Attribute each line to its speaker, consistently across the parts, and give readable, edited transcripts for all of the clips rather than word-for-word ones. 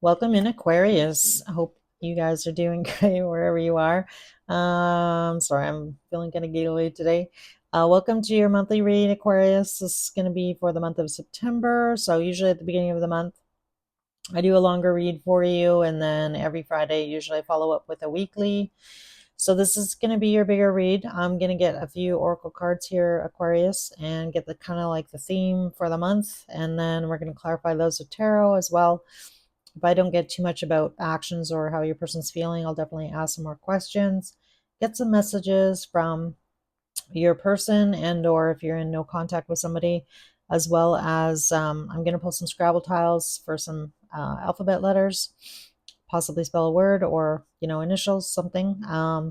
Speaker 1: Welcome in Aquarius. I hope you guys are doing great wherever you are. Sorry, I'm feeling kind of giggly today. Welcome to your monthly read, Aquarius. This is going to be for the month of September. So usually at the beginning of the month, I do a longer read for you, and then every Friday, usually I follow up with a weekly. So this is going to be your bigger read. I'm going to get a few oracle cards here, Aquarius, and get the kind of like the theme for the month, and then we're going to clarify those with tarot as well. If I don't get too much about actions or how your person's feeling, I'll definitely ask some more questions, get some messages from your person, and or if you're in no contact with somebody, as well as I'm going to pull some Scrabble tiles for some alphabet letters, possibly spell a word or initials, something. I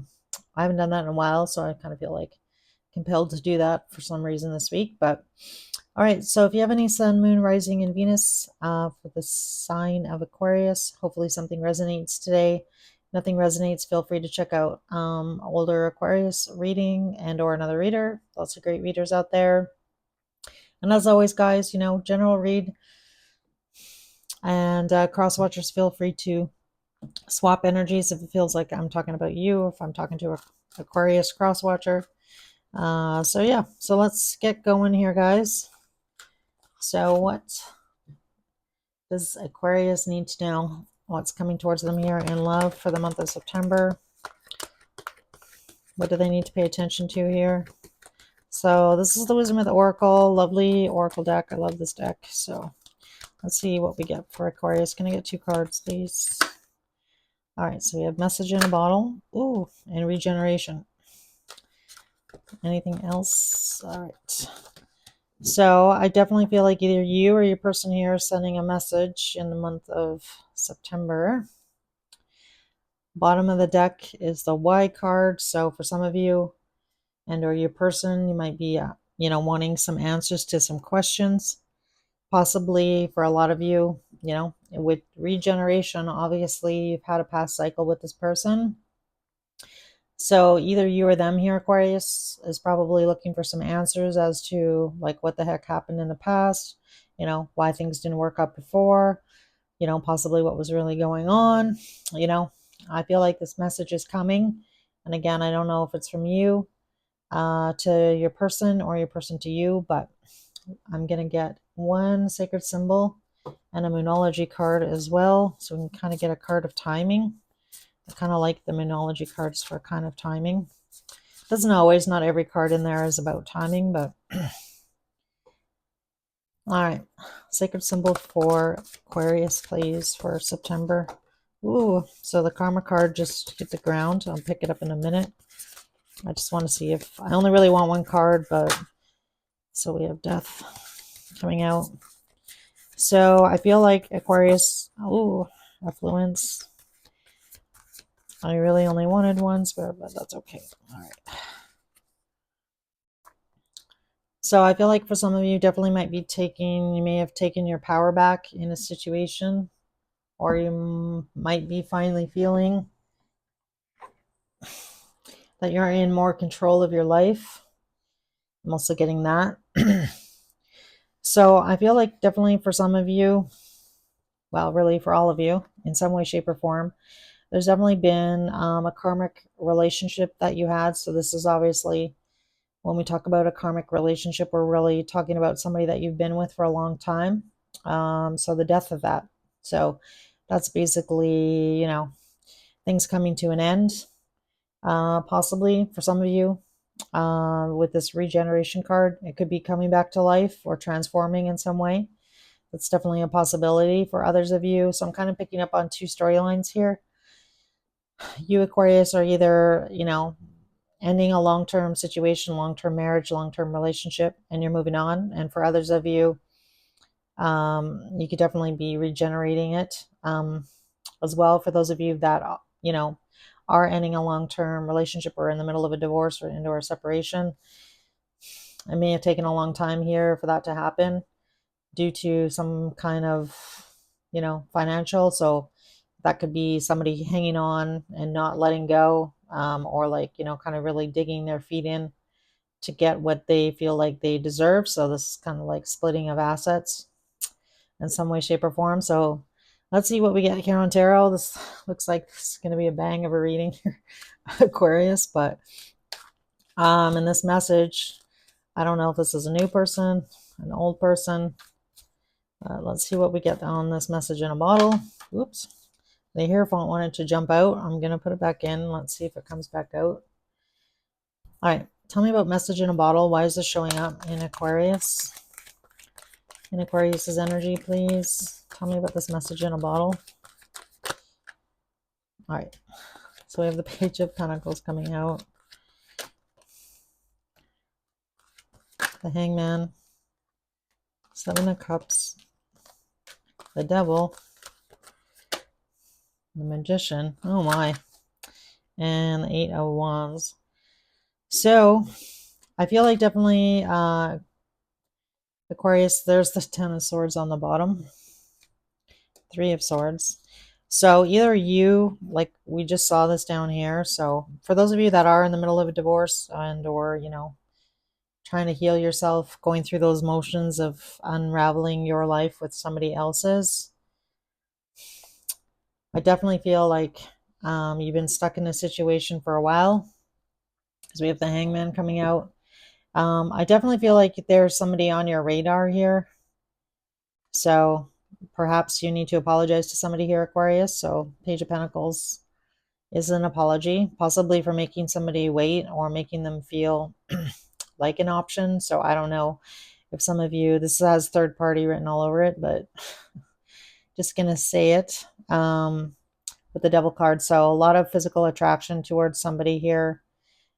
Speaker 1: haven't done that in a while, so I kind of feel like compelled to do that for some reason this week. But all right, so if you have any sun, moon, rising, and Venus for the sign of Aquarius, hopefully something resonates today. Nothing resonates, feel free to check out older Aquarius reading and or another reader. Lots of great readers out there. And as always, guys, general read and cross watchers, feel free to swap energies if it feels like I'm talking about you, if I'm talking to a Aquarius cross watcher. So yeah, so let's get going here, guys. So what does Aquarius need to know? What's coming towards them here in love for the month of September? What do they need to pay attention to here? So this is the Wisdom of the Oracle. Lovely Oracle deck. I love this deck. So let's see what we get for Aquarius. Can I get 2 cards, please? All right, so we have Message in a Bottle. Ooh, and Regeneration. Anything else? All right. So I definitely feel like either you or your person here is sending a message in the month of September. Bottom of the deck is the Y card. So for some of you and or your person, you might be, wanting some answers to some questions. Possibly for a lot of you, with regeneration, obviously you've had a past cycle with this person. So either you or them here, Aquarius, is probably looking for some answers as to like what the heck happened in the past, why things didn't work out before, possibly what was really going on. I feel like this message is coming. And again, I don't know if it's from you to your person or your person to you, but I'm going to get one sacred symbol and a Moonology card as well. So we can kind of get a card of timing. I kind of like the Moonology cards for kind of timing. Doesn't always, not every card in there is about timing, but all right. Sacred symbol for Aquarius, please, for September. Ooh, so the Karma card just hit the ground. I'll pick it up in a minute. I just want to see if I only really want one card, but so we have Death coming out. So I feel like Aquarius, ooh, Affluence. I really only wanted one spare, but that's okay. All right. So I feel like for some of you, definitely might be you may have taken your power back in a situation, or you might be finally feeling that you're in more control of your life. I'm also getting that. So I feel like definitely for some of you, well, really for all of you, in some way, shape, or form, there's definitely been a karmic relationship that you had. So this is obviously, when we talk about a karmic relationship, we're really talking about somebody that you've been with for a long time. So the death of that. So that's basically, things coming to an end. Possibly for some of you, with this regeneration card, it could be coming back to life or transforming in some way. That's definitely a possibility for others of you. So I'm kind of picking up on 2 storylines here. You, Aquarius, are either, ending a long-term situation, long-term marriage, long-term relationship, and you're moving on. And for others of you, you could definitely be regenerating it as well. For those of you that, are ending a long-term relationship or in the middle of a divorce or into a separation, it may have taken a long time here for that to happen due to some kind of, financial. So that could be somebody hanging on and not letting go, or like, kind of really digging their feet in to get what they feel like they deserve. So this is kind of like splitting of assets in some way, shape, or form. So Let's see what we get here on tarot. This looks like it's going to be a bang of a reading here, Aquarius. But in this message, I don't know if this is a new person, an old person. Let's see what we get on this message in a bottle. Oops. The hair font wanted to jump out. I'm going to put it back in. Let's see if it comes back out. All right. Tell me about message in a bottle. Why is this showing up in Aquarius? In Aquarius's energy, please. Tell me about this message in a bottle. All right. So we have the Page of Pentacles coming out. The Hangman. Seven of Cups. The Devil. The Magician. Oh my. And the Eight of Wands. So I feel like definitely Aquarius, there's the Ten of Swords on the bottom. Three of Swords. So either you, like we just saw this down here. So for those of you that are in the middle of a divorce and or, you know, trying to heal yourself, going through those motions of unraveling your life with somebody else's, I definitely feel like you've been stuck in a situation for a while because we have the Hangman coming out. I definitely feel like there's somebody on your radar here. So perhaps you need to apologize to somebody here, Aquarius. So Page of Pentacles is an apology, possibly for making somebody wait or making them feel like an option. So I don't know if some of you, this has third party written all over it, but just going to say it with the Devil card. So a lot of physical attraction towards somebody here.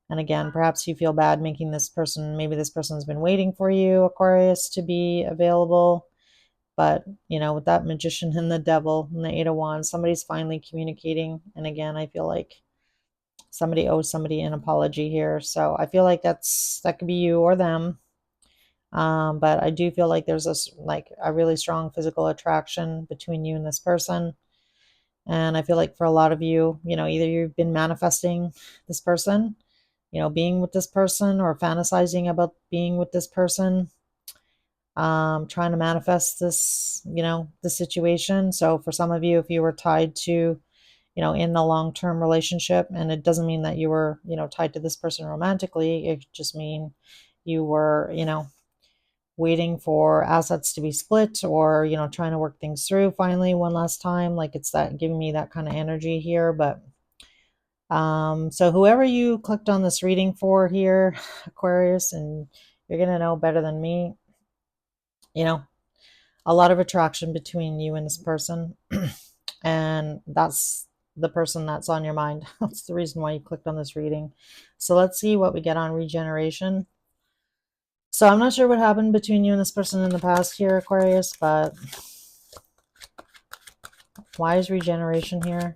Speaker 1: And again, perhaps you feel bad making this person, maybe this person's been waiting for you, Aquarius, to be available. But, you know, with that Magician and the Devil and the Eight of Wands, somebody's finally communicating. And again, I feel like somebody owes somebody an apology here. So I feel like that could be you or them. But I do feel like there's a really strong physical attraction between you and this person. And I feel like for a lot of you, you know, either you've been manifesting this person, you know, being with this person, or fantasizing about being with this person, trying to manifest this, you know, the situation. So for some of you, if you were tied to, you know, in a long-term relationship, and it doesn't mean that you were, you know, tied to this person romantically, it just mean you were, you know, waiting for assets to be split, or, you know, trying to work things through finally one last time. Like, it's that giving me that kind of energy here. But so whoever you clicked on this reading for here, Aquarius, and you're gonna know better than me, you know, a lot of attraction between you and this person. And that's the person that's on your mind. That's the reason why you clicked on this reading. So let's see what we get on regeneration. So I'm not sure what happened between you and this person in the past here, Aquarius, but why is regeneration here?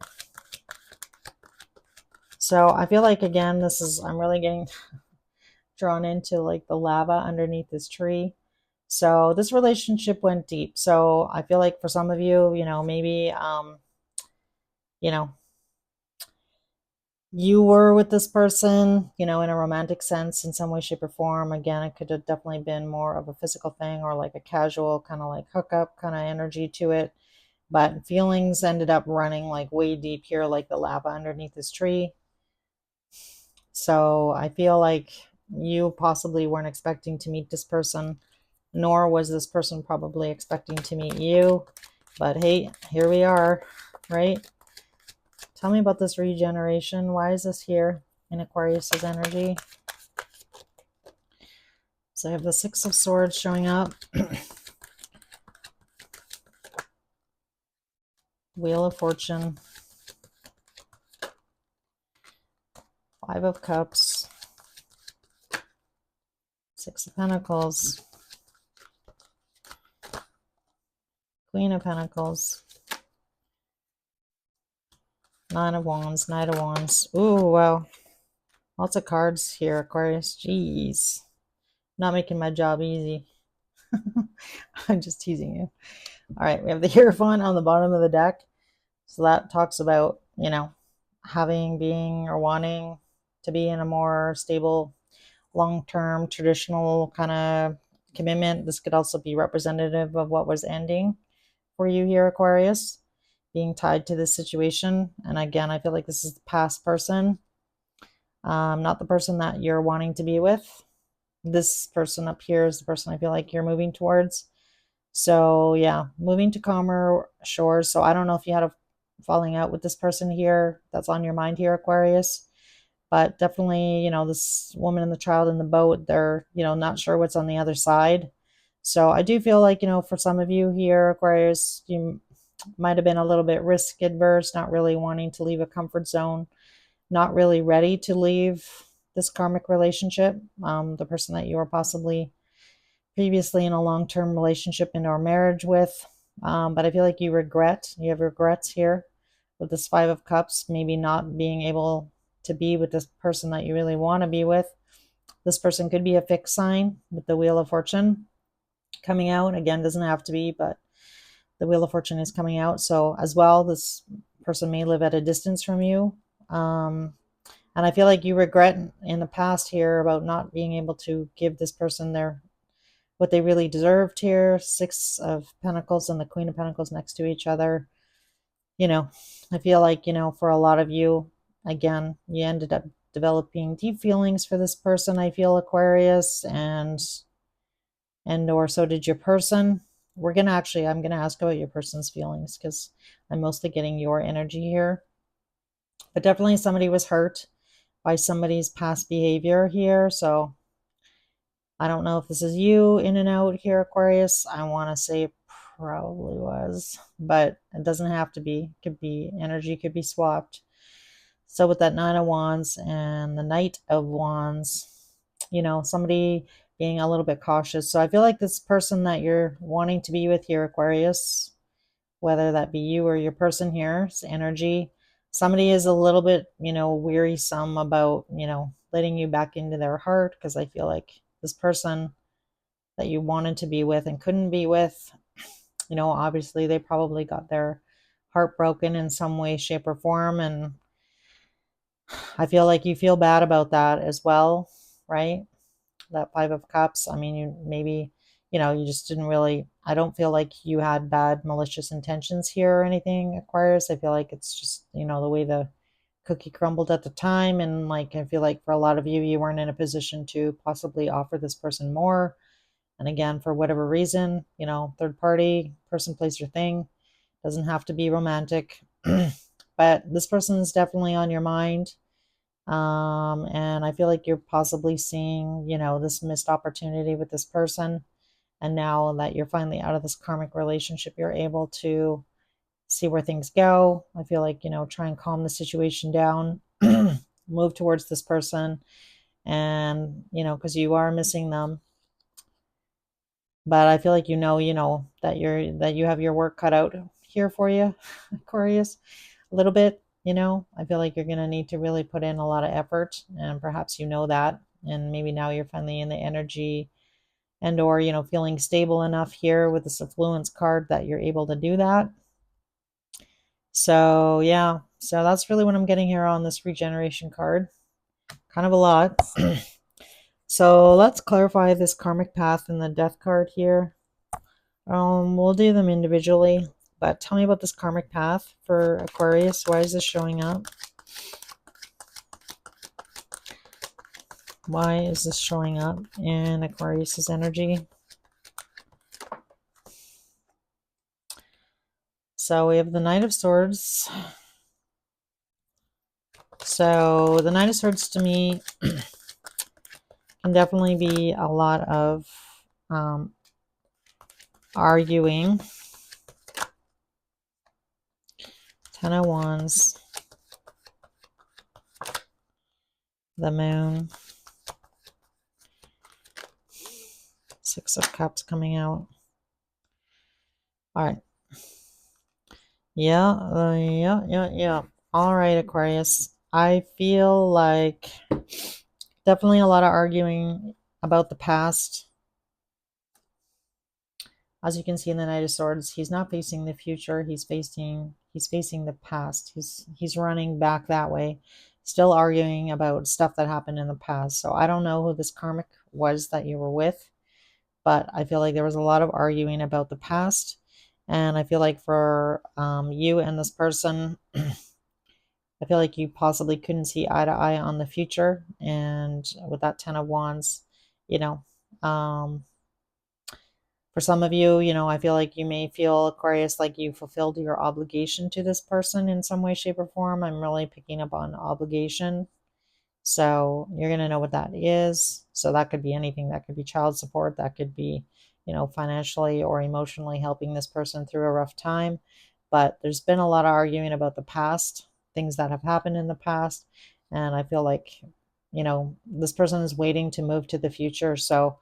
Speaker 1: So I feel like, again, I'm really getting drawn into like the lava underneath this tree. So this relationship went deep. So I feel like for some of you, you know, maybe, you know, you were with this person, you know, in a romantic sense in some way, shape, or form. Again, it could have definitely been more of a physical thing, or like a casual kind of like hookup kind of energy to it. But feelings ended up running like way deep here, like the lava underneath this tree. So I feel like you possibly weren't expecting to meet this person, nor was this person probably expecting to meet you. But hey, here we are, right? Tell me about this regeneration. Why is this here in Aquarius's energy? So I have the Six of Swords showing up. Wheel of Fortune. Five of Cups. Six of Pentacles. Queen of Pentacles. Nine of Wands. Knight of Wands. Ooh, wow. Lots of cards here, Aquarius. Jeez. Not making my job easy. I'm just teasing you. All right, we have the Hierophant on the bottom of the deck. So that talks about, you know, being, or wanting to be in a more stable, long-term, traditional kind of commitment. This could also be representative of what was ending for you here, Aquarius. being tied to this situation. And again, I feel like this is the past person, not the person that you're wanting to be with. This person up here is the person I feel like you're moving towards. So yeah, moving to calmer shores. So I don't know if you had a falling out with this person here that's on your mind here, Aquarius. But definitely, this woman and the child in the boat, they're, not sure what's on the other side. So I do feel like, for some of you here, Aquarius, you might have been a little bit risk adverse, not really wanting to leave a comfort zone, not really ready to leave this karmic relationship. The person that you were possibly previously in a long-term relationship and or marriage with. But I feel like you have regrets here with this Five of Cups, maybe not being able to be with this person that you really want to be with. This person could be a fixed sign with the Wheel of Fortune coming out. Again, doesn't have to be, but the Wheel of Fortune is coming out. So as well, this person may live at a distance from you. And I feel like you regret in the past here about not being able to give this person what they really deserved here. Six of Pentacles and the Queen of Pentacles next to each other. I feel like, for a lot of you, again, you ended up developing deep feelings for this person, I feel, Aquarius, and or so did your person. I'm going to ask about your person's feelings because I'm mostly getting your energy here. But definitely somebody was hurt by somebody's past behavior here. So I don't know if this is you in and out here, Aquarius. I want to say it probably was, but it doesn't have to be. It could be energy, could be swapped. So with that Nine of Wands and the Knight of Wands, somebody being a little bit cautious. So I feel like this person that you're wanting to be with here, Aquarius, whether that be you or your person here's energy, somebody is a little bit, wearisome about, letting you back into their heart, because I feel like this person that you wanted to be with and couldn't be with, obviously they probably got their heart broken in some way, shape, or form. And I feel like you feel bad about that as well, right? That Five of Cups. I mean, you just didn't really, I don't feel like you had bad malicious intentions here or anything, Aquarius. I feel like it's just, the way the cookie crumbled at the time. And like, I feel like for a lot of you, you weren't in a position to possibly offer this person more. And again, for whatever reason, third party, person, place, or thing, doesn't have to be romantic. But this person is definitely on your mind. And I feel like you're possibly seeing, this missed opportunity with this person. And now that you're finally out of this karmic relationship, you're able to see where things go. I feel like, try and calm the situation down, move towards this person, and, because you are missing them. But I feel like that you have your work cut out here for you, Aquarius, a little bit. I feel like you're going to need to really put in a lot of effort, and perhaps that, and maybe now you're finally in the energy and or feeling stable enough here with this affluence card that you're able to do that. So yeah, so that's really what I'm getting here on this regeneration card. Kind of a lot. So let's clarify this karmic path and the death card here. We'll do them individually, but tell me about this karmic path for Aquarius. Why is this showing up? Why is this showing up in Aquarius's energy? So we have the Knight of Swords. So the Knight of Swords to me can definitely be a lot of arguing. Ten of Wands. The Moon. Six of Cups coming out. All right. Yeah. All right, Aquarius. I feel like definitely a lot of arguing about the past. As you can see in the Knight of Swords, he's not facing the future. He's facing the past. He's running back that way, still arguing about stuff that happened in the past. So I don't know who this karmic was that you were with, but I feel like there was a lot of arguing about the past. And I feel like for you and this person, I feel like you possibly couldn't see eye to eye on the future. And with that 10 of Wands, you know, um, for some of you, I feel like you may feel, Aquarius, like you fulfilled your obligation to this person in some way, shape, or form. I'm really picking up on obligation. So you're going to know what that is. So that could be anything. That could be child support. That could be, financially or emotionally helping this person through a rough time. But there's been a lot of arguing about the past, things that have happened in the past. And I feel like, this person is waiting to move to the future. So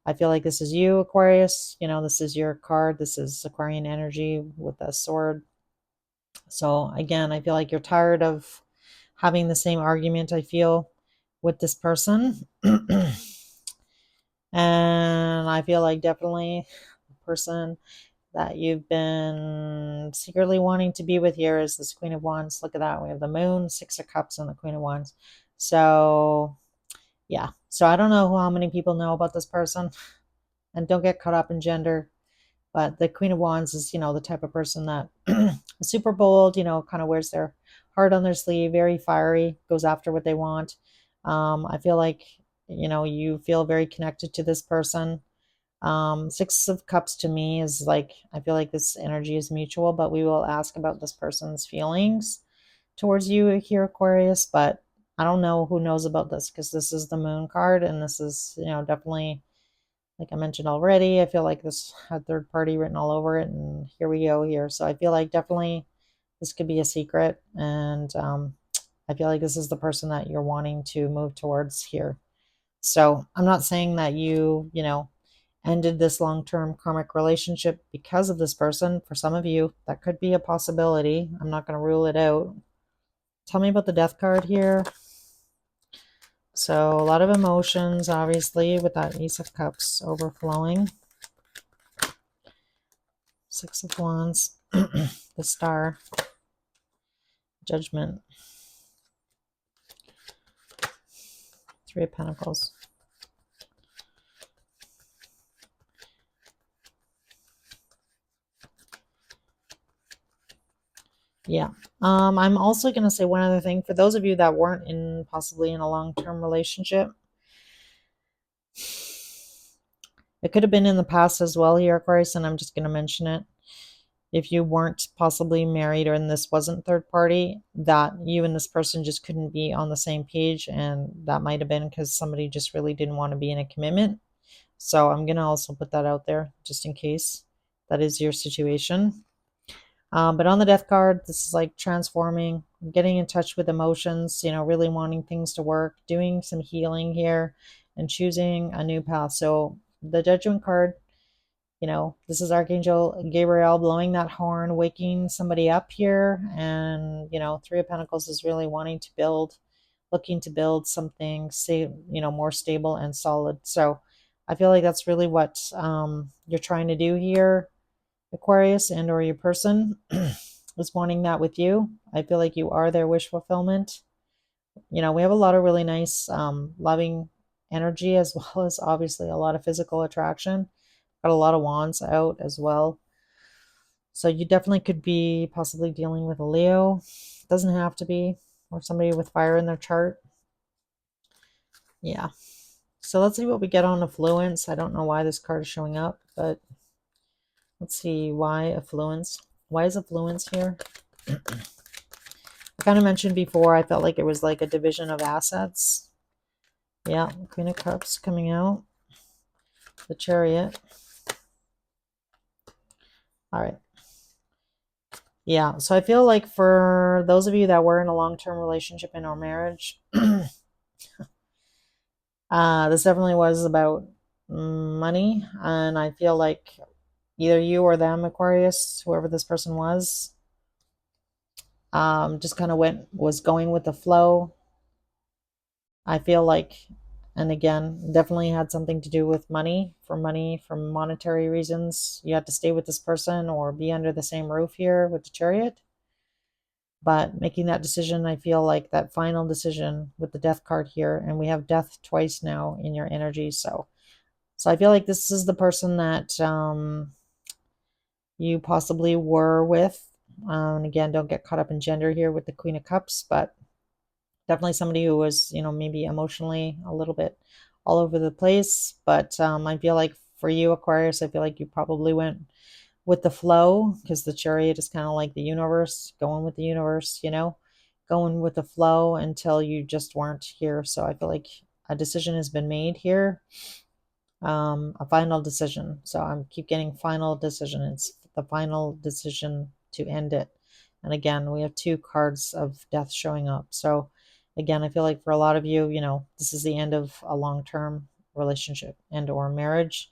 Speaker 1: I feel like this is you, Aquarius. This is your card. This is Aquarian energy with a sword. So again, I feel like you're tired of having the same argument, I feel, with this person. And I feel like definitely the person that you've been secretly wanting to be with here is this Queen of Wands. Look at that. We have the Moon, Six of Cups, and the Queen of Wands. So yeah. So I don't know how many people know about this person. And don't get caught up in gender. But the Queen of Wands is, the type of person that is super bold, kind of wears their heart on their sleeve, very fiery, goes after what they want. I feel like, you feel very connected to this person. Six of Cups to me is like, I feel like this energy is mutual, but we will ask about this person's feelings towards you here, Aquarius. But I don't know who knows about this because this is the Moon card, and this is, definitely, like I mentioned already, I feel like this had third party written all over it, and here we go here. So I feel like definitely this could be a secret, and I feel like this is the person that you're wanting to move towards here. So I'm not saying that you ended this long-term karmic relationship because of this person. For some of you, that could be a possibility. I'm not going to rule it out. Tell me about the Death card here. So a lot of emotions, obviously, with that Ace of Cups overflowing. Six of Wands, the Star, Judgment, Three of Pentacles. Yeah. I'm also going to say one other thing. For those of you that weren't possibly in a long-term relationship, it could have been in the past as well here, Aquarius, and I'm just going to mention it. If you weren't possibly married and this wasn't third party, that you and this person just couldn't be on the same page, and that might have been because somebody just really didn't want to be in a commitment. So I'm going to also put that out there just in case that is your situation. But on the Death card, this is like transforming, getting in touch with emotions, really wanting things to work, doing some healing here, and choosing a new path. So the Judgment card, this is Archangel Gabriel blowing that horn, waking somebody up here. And, Three of Pentacles is really wanting to build, looking to build something, say, more stable and solid. So I feel like that's really what you're trying to do here, Aquarius, and or your person is wanting that with you. I feel like you are their wish fulfillment. We have a lot of really nice loving energy, as well as obviously a lot of physical attraction. Got a lot of wands out as well. So you definitely could be possibly dealing with a Leo. Doesn't have to be, or somebody with fire in their chart. Yeah. So let's see what we get on affluence. I don't know why this card is showing up, but let's see why affluence. Why is affluence here? I kind of mentioned before, I felt like it was like a division of assets. Yeah, Queen of Cups coming out. The Chariot. All right. Yeah, so I feel like for those of you that were in a long-term relationship in our marriage, this definitely was about money. And I feel like either you or them, Aquarius, whoever this person was, just kind of was going with the flow. I feel like, and again, definitely had something to do with money, for monetary reasons. You had to stay with this person or be under the same roof here with the Chariot. But making that decision, I feel like that final decision with the Death card here, and we have Death twice now in your energy. So I feel like this is the person that you possibly were with. And again, don't get caught up in gender here with the Queen of Cups, but definitely somebody who was, maybe emotionally a little bit all over the place. But I feel like for you, Aquarius, I feel like you probably went with the flow, because the Chariot is kind of like the universe, going with the universe, going with the flow until you just weren't here. So I feel like a decision has been made here, a final decision. So I'm keep getting final decision. It's the final decision to end it. And again, we have two cards of death showing up. So again, I feel like for a lot of you, this is the end of a long-term relationship and or marriage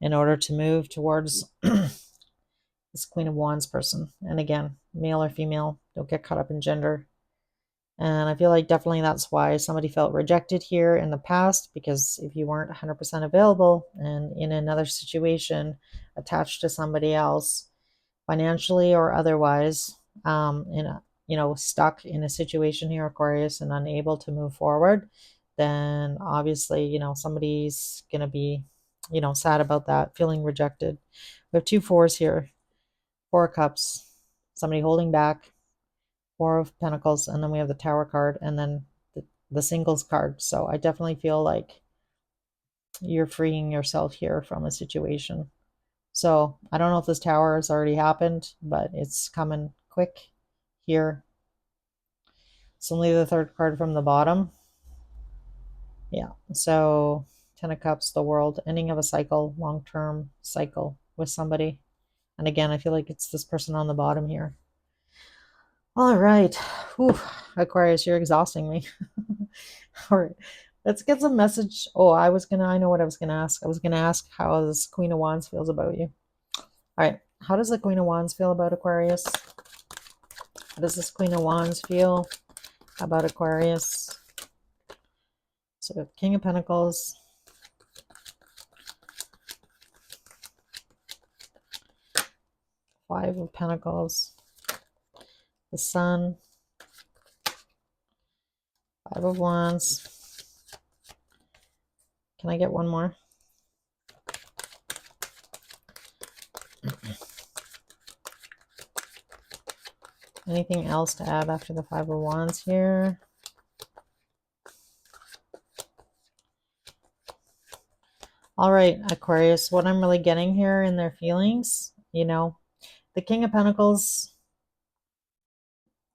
Speaker 1: in order to move towards this Queen of Wands person. And again, male or female, don't get caught up in gender. And I feel like definitely that's why somebody felt rejected here in the past, because if you weren't 100% available and in another situation attached to somebody else, financially or otherwise, in a, stuck in a situation here, Aquarius, and unable to move forward, then obviously, somebody's going to be, sad about that, feeling rejected. We have two fours here, Four of Cups, somebody holding back, Four of Pentacles, and then we have the Tower card, and then the Singles card. So I definitely feel like you're freeing yourself here from a situation. So I don't know if this Tower has already happened, but it's coming quick here. It's only the third card from the bottom. Yeah, so Ten of Cups, the World, ending of a cycle, long-term cycle with somebody. And again, I feel like it's this person on the bottom here. All right. Whew. Aquarius, you're exhausting me. All right. Let's get some message. Oh, I know what I was gonna ask. I was gonna ask how this Queen of Wands feels about you. All right. How does the Queen of Wands feel about Aquarius? How does this Queen of Wands feel about Aquarius? So King of Pentacles. Five of Pentacles. The Sun. Five of Wands. Can I get one more? Anything else to add after the Five of Wands here? All right, Aquarius, what I'm really getting here in their feelings, the King of Pentacles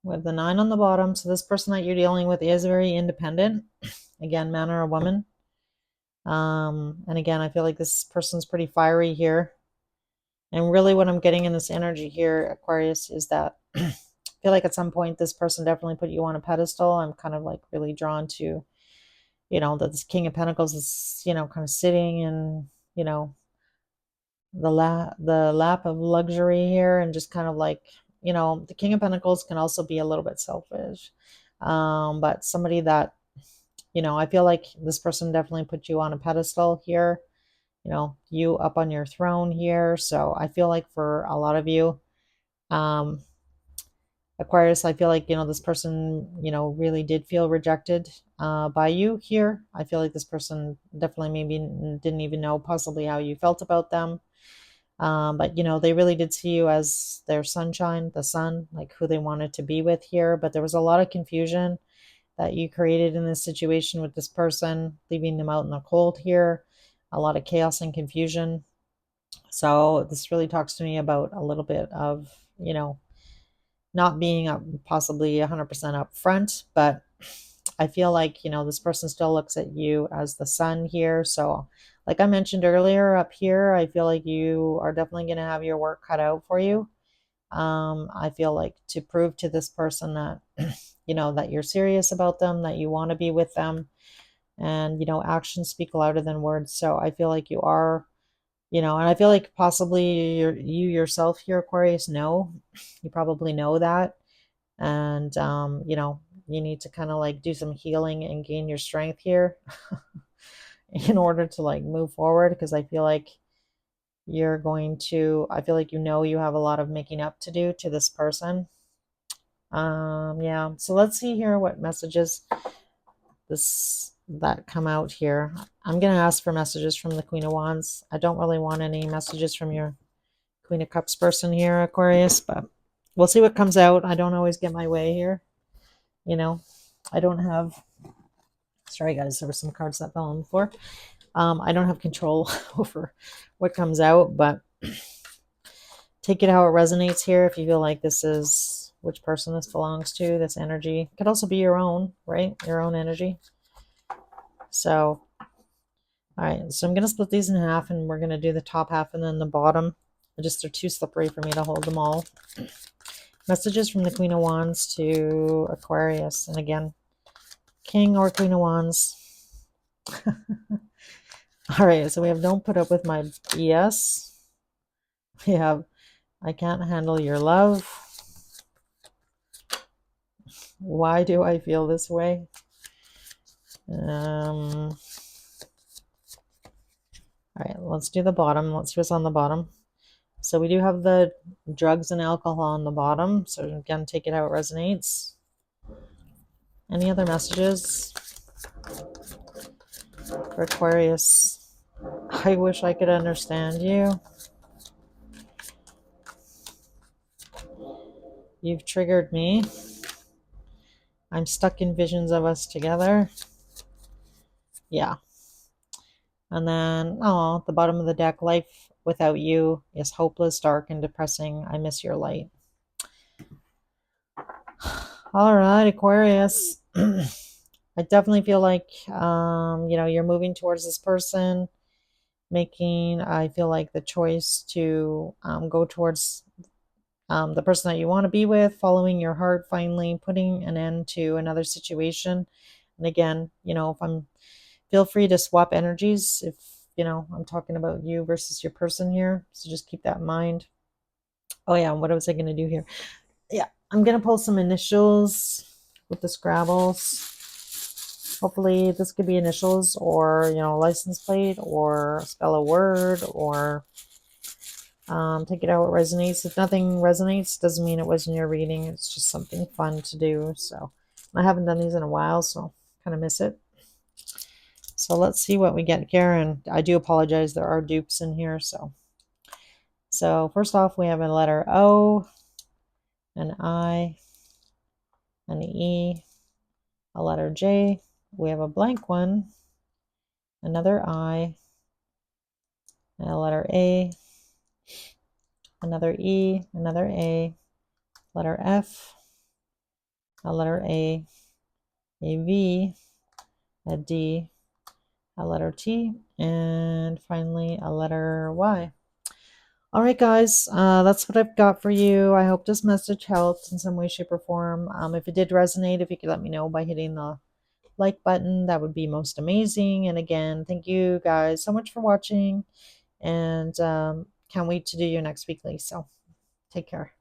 Speaker 1: with the Nine on the bottom. So this person that you're dealing with is very independent. Again, man or a woman. And again, I feel like this person's pretty fiery here. And really what I'm getting in this energy here, Aquarius, is that I feel like at some point this person definitely put you on a pedestal. I'm kind of like really drawn to, that this King of Pentacles is, kind of sitting in, the lap of luxury here, and just kind of like, the King of Pentacles can also be a little bit selfish. But somebody that, I feel like this person definitely put you on a pedestal here, you up on your throne here. So I feel like for a lot of you, Aquarius, I feel like, this person, really did feel rejected by you here. I feel like this person definitely maybe didn't even know possibly how you felt about them. But, they really did see you as their sunshine, the sun, like who they wanted to be with here. But there was a lot of confusion that you created in this situation with this person, leaving them out in the cold here. A lot of chaos and confusion. So this really talks to me about a little bit of, not being up possibly 100% upfront, but I feel like, this person still looks at you as the sun here. So like I mentioned earlier up here, I feel like you are definitely going to have your work cut out for you. I feel like to prove to this person that, that you're serious about them, that you want to be with them, and, actions speak louder than words. So I feel like you are, and I feel like possibly you yourself here, Aquarius, you probably know that. And, you need to kind of like do some healing and gain your strength here in order to like move forward. Because I feel like I feel like, you have a lot of making up to do to this person. Yeah. So let's see here what messages that come out here. I'm going to ask for messages from the Queen of Wands. I don't really want any messages from your Queen of Cups person here, Aquarius, but we'll see what comes out. I don't always get my way here. You know, I don't have, sorry guys, there were some cards that fell on the floor. I don't have control over what comes out, but take it how it resonates here. If you feel like this is which person this belongs to, this energy could also be your own, right? Your own energy. So, all right, so I'm going to split these in half, and we're going to do the top half and then the bottom. They're too slippery for me to hold them all. Messages from the Queen of Wands to Aquarius. And again, King or Queen of Wands. All right, so we have don't put up with my BS. We have I can't handle your love. Why do I feel this way? All right, let's do the bottom. Let's see what's on the bottom. So we do have the drugs and alcohol on the bottom. So again, take it how it resonates. Any other messages for Aquarius? I wish I could understand you. You've triggered me. I'm stuck in visions of us together. Yeah. And then, oh, the bottom of the deck, life without you is hopeless, dark, and depressing. I miss your light. All right, Aquarius. I definitely feel like, you're moving towards this person, making, I feel like, the choice to go towards the person that you want to be with, following your heart, finally putting an end to another situation. And again, feel free to swap energies if, I'm talking about you versus your person here. So just keep that in mind. Oh yeah, what was I going to do here? Yeah, I'm going to pull some initials with the Scrabbles. Hopefully this could be initials or, license plate or spell a word or take it how it resonates. If nothing resonates, doesn't mean it wasn't your reading. It's just something fun to do. So I haven't done these in a while, so kind of miss it. So let's see what we get here. And I do apologize. There are dupes in here. So first off, we have a letter O, an I, an E, a letter J. We have a blank one, another I, and a letter A, another E, another A, letter F, a letter A V, a D, a letter T, and finally a letter Y. All right, guys, that's what I've got for you. I hope this message helped in some way, shape, or form. If it did resonate, if you could let me know by hitting the like button, that would be most amazing. And again, thank you guys so much for watching, and can't wait to do your next weekly. So take care.